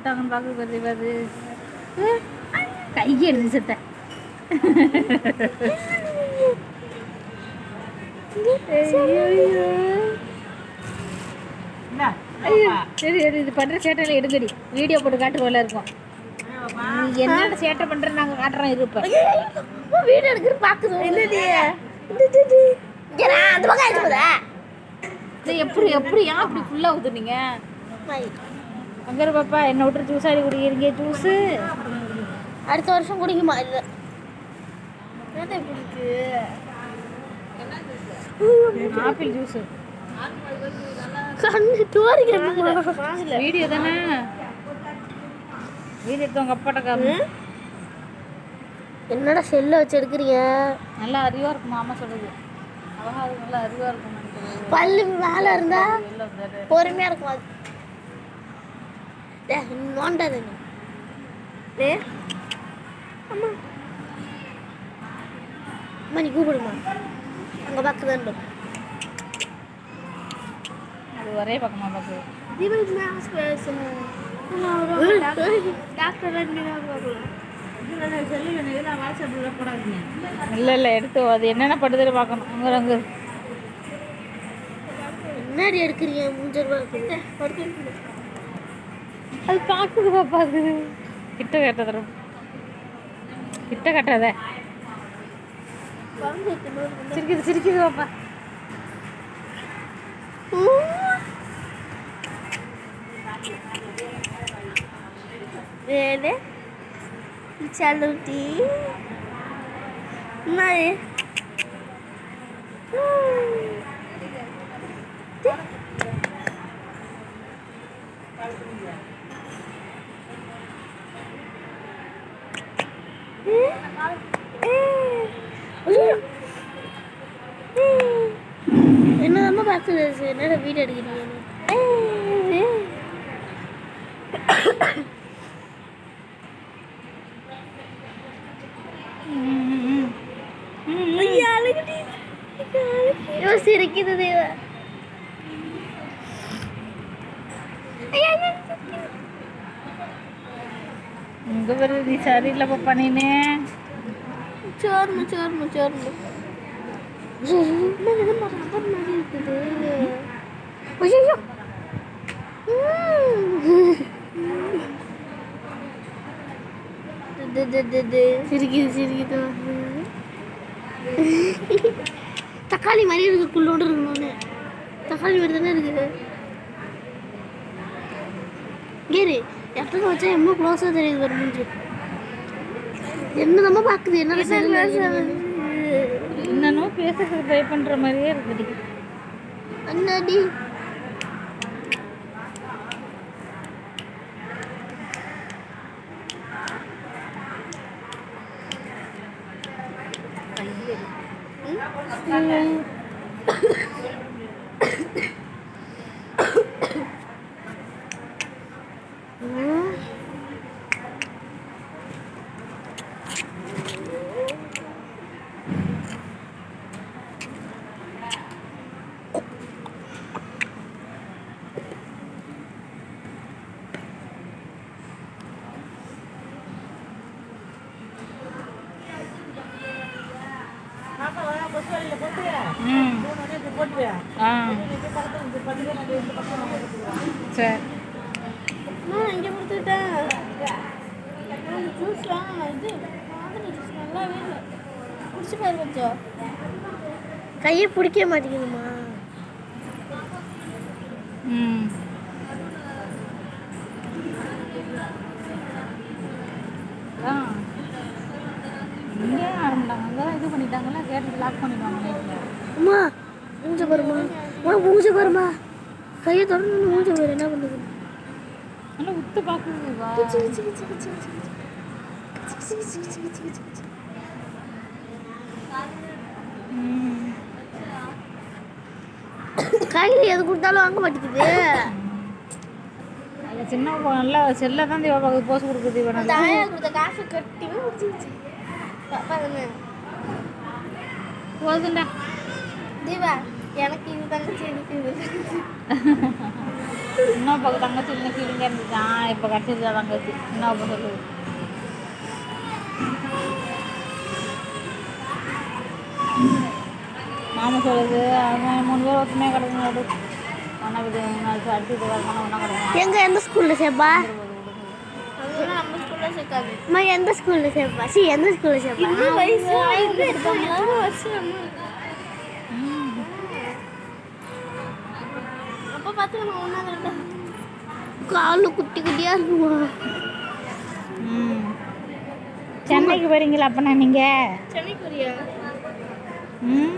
விட்டாங்கன்னு பார்க்க வருது வருது கையை எடுத்து செத்த சரி சரி இது பண்ணுற சேட்டையில் எடுங்கடி வீடியோ போட்டு காட்டுறோம்ல இருக்கும் நீ என்னென்ன சேட்டை பண்ணுறேன்னு நாங்கள் காட்டுறோம் இருப்பேன் வீடியோ எடுக்கிற பார்க்குறோம் எப்படி எப்படி ஏன் அப்படி ஃபுல்லாக ஊற்றுனீங்க அங்கே பாப்பா என்ன விட்டு ஜூஸ் ஆடி குடிக்கிறீங்க ஜூஸு அடுத்த வருஷம் குடிக்குமா இல்லை பிடிக்கு ஆப்பிள் ஜூஸு வீடியோ தானே வீடியோ எடுத்து உங்கள் அப்பாட்ட காமி என்னடா செல்லை வச்சு எடுக்கிறீங்க நல்லா அறிவாக இருக்கும் மாமா சொல்லுது அவங்க அது நல்லா அறிவாக இருக்கும் பல்லு மேலே இருந்தா பொறுமையாக இருக்கும் அது நோண்டாது நீ அம்மா அம்மா நீ கூப்பிடுமா அங்கே பார்க்குதான் அது ஒரே பக்கமாக பார்க்குது இல்லை இல்லை எடுத்து அது என்னென்ன படுதுன்னு பார்க்கணும் அங்கே அங்கே என்னடி எடுக்கிறீங்க மூஞ்சல் அது பார்க்குது பாப்பா அது கிட்ட கட்டாத கிட்ட கட்டாத சிரிக்குது சிரிக்குது பாப்பா வேறு चलती नहीं என்னமா பார்க்குது என்னடா வீடியோ எடுக்கிறீங்க சிரிக்குது தேவா இங்கே வருது நீ சரியில்லை பாப்பா நீனே சோர்மு சோர்மு சோர்மு இருக்குது ஐயோ சிரிக்குது சிரிக்குது தக்காளி மாதிரி இருக்கு குள்ளோடு இருக்கணும்னு தக்காளி மாதிரி தானே இருக்குது கேரு எத்தனை வச்சா எம்மோ க்ளோஸாக தெரியுது வரும் முடிஞ்சு என்னதம்மா பார்க்குது என்னன்னோ பேசுறதுக்கு ட்ரை பண்ணுற மாதிரியே இருக்குடி அண்ணாடி சரி இங்கே கொடுத்துட்டேன் ஜூஸ்லாம் இது ஜூஸ் நல்லாவே இல்லை குடிச்சு பாரு கொஞ்சம் கையை பிடிக்க மாட்டேங்குதுமா இங்கே ஆரம்பிட்டாங்க அங்கே இது பண்ணிட்டாங்களா கேட்டு லாக் பண்ணிடுவாங்க நைட்டில் அம்மா மூஞ்ச பாருமா மூஞ்ச பாருமா கையை தொடர்ந்து மூஞ்ச பாரு என்ன பண்ணுது நல்லா உத்து பார்க்குதுவா கையில் எது கொடுத்தாலும் வாங்க மாட்டேங்குது சின்ன நல்லா செல்ல தான் தீபா பார்க்குது போஸ் கொடுக்குது தீபா தாயா கொடுத்த காசு கட்டிவே முடிச்சிச்சு பாப்பா தானே போதுண்டா தீபா எனக்கு இது தங்கச்சி எனக்கு இது இன்னும் இப்போ தங்கச்சி இன்னைக்கு இங்கே இருந்துச்சான். இப்போ கிடச்சிருச்சா தங்கச்சி. இன்னும் இப்போ சொல்லுது. மாமா சொல்லுது அவன் 3 பேர் ஒத்துமையாக கிடக்குங்க. அது ஒன்றா விட்டு அடிச்சுட்டு வரணும் ஒன்றா கிடக்கும். எங்க எந்த ஸ்கூல்ல சேர்ப்பா? அதெல்லாம் நம்ம ஸ்கூலில் சேர்க்காது. அம்மா எந்த ஸ்கூல்ல சேர்ப்பா? எந்த ஸ்கூல்ல சேர்ப்பா? அப்போ பார்த்துக்கலாம் ஒன்றா காலு குட்டி குட்டியா இருக்குமா? சென்னைக்கு போறீங்களா அப்பனா நீங்க? சென்னைக்கு போறியா? ம்